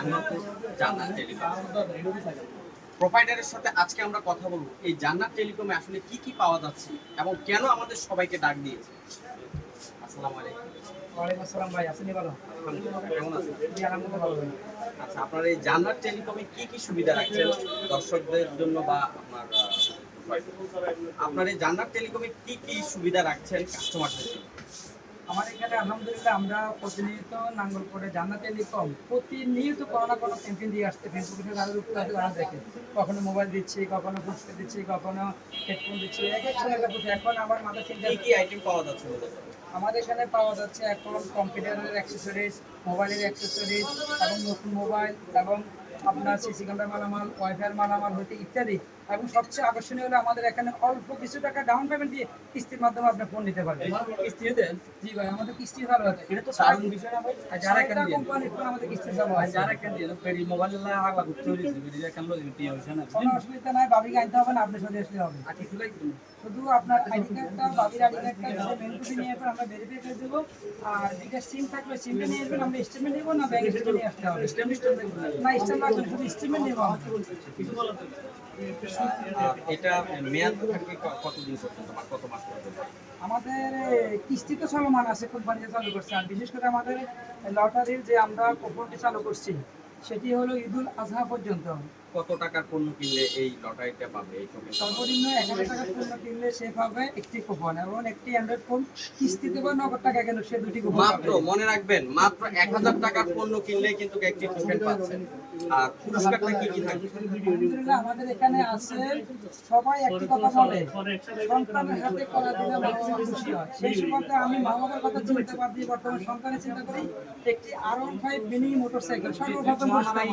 নাঙ্গলপুর জান্নাত টেলিকম প্রোভাইডারের সাথে আজকে আমরা কথা বলবো এই জান্নাত টেলিকমে আসলে কি কি পাওয়া যাচ্ছে এবং কেন আমাদের সবাইকে ডাক দিয়েছে। আসসালামু আলাইকুম। ওয়ালাইকুম আসসালাম ভাই, আপনি ভালো? কেমন আছেন? জি, আলহামদুলিল্লাহ ভালো ভাই। আচ্ছা, আপনার এই জান্নাত টেলিকমে কি কি সুবিধা রাখছেন দর্শকদের জন্য বা আপনার এই জান্নাত টেলিকমে কি কি সুবিধা রাখছেন কাস্টমারদের জন্য? আমার এখানে আলহামদুলিল্লাহ আমরা প্রতিনিয়ত নাঙ্গলকোটে জান্নাত টেলিকম প্রতিনিয়ত কোনো না কোনো ক্যাম্পেইন দিয়ে আসতে ফেসবুকে তাদের উপরে তারা দেখে, কখনো মোবাইল দিচ্ছি, কখনো ফুচকা দিচ্ছি, কখনো হেডফোন দিচ্ছি, এক এক সময় এখন আমার মাথায় চিন্তা কি কি আইটেম পাওয়া যাচ্ছে বলতে পারেন? আমাদের এখানে পাওয়া যাচ্ছে এখন কম্পিউটারের অ্যাক্সেসরিজ, মোবাইলের অ্যাক্সেসরিজ এবং নতুন মোবাইল এবং আপনার সিসি ক্যামেরা মালামাল, ওয়াইফাইয়ের মালামাল হইতে ইত্যাদি। এবং সবচেয়ে আকর্ষণীয় হলো আমাদের এখানে অল্প কিছু টাকা ডাউন পেমেন্ট দিয়ে কিস্তির মাধ্যমে আপনি ফোন নিতে পারবেন। জি ভাই, আমাদের কিস্তি চালু আছে। এটা তো দারুণ বিষয় না ভাই? যারা এখানে কোম্পানির ফোন আমাদের কিস্তি চালু আছে। যারা এখানে দিয়ে পেরি মোবাইল আগলা করতে হইছে, পেরি এখানে লই দিয়ে হইছে না। কোনো অসুবিধা নাই, বাবিকে আনতে হবে না, আপনি সাথে আসলে হবে। আর কিছু লাগবে না। শুধু আপনার আইডি কার্ডটা, বাবির আইডি কার্ডটা মেন কপি নিয়ে এরপর আমরা ভেরিফাই করে দেবো। আর যেটা সিম থাকলে সিমটা নিয়ে আসবেন, আমরা স্টেটমেন্ট নেবো না ব্যাংক স্টেটমেন্ট নিয়ে আসতে হবে? না, স্টেটমেন্ট লাগবে, শুধু স্টেটমেন্ট নেবো। এটা মেয়াদ থাকবে কতদিন পর্যন্ত বা কত মাস পর্যন্ত? আমাদের কিস্তি তো চলমান আছে, কোম্পানিতে চালু করছে। আর বিশেষ করে আমাদের লটারির যে আমরা কুপনটি চালু করছি সেটি হলো ঈদুল আজহা পর্যন্ত। কত টাকার পণ্য কিনলে এই লটারিটা পাবে? এই টোকেন সর্বনিম্ন 1000 টাকার পণ্য কিনলে সে পাবে একটি কুপন এবং একটি অ্যান্ড্রয়েড ফোন কিস্তিতে বা নগদ টাকা কেন সে দুটি কুপন মাত্র, মনে রাখবেন, মাত্র 1000 টাকার পণ্য কিনলে কিন্তু একটি টোকেন পাচ্ছেন। আর পুরস্কারটা কি কি থাকবে? আলহামদুলিল্লাহ আমাদের এখানে আছে, সবাই একটি কথা বলে সন্তানের হাতে কলা দিলে মা বাবা খুশি হয়। সেই সুবাদে আমি মা বাবার কথা চিন্তা বাদ দিয়ে বর্তমান সন্তানের চিন্তা করি একটি R15 মিনি মোটরসাইকেল সর্বপ্রথম পুরস্কার।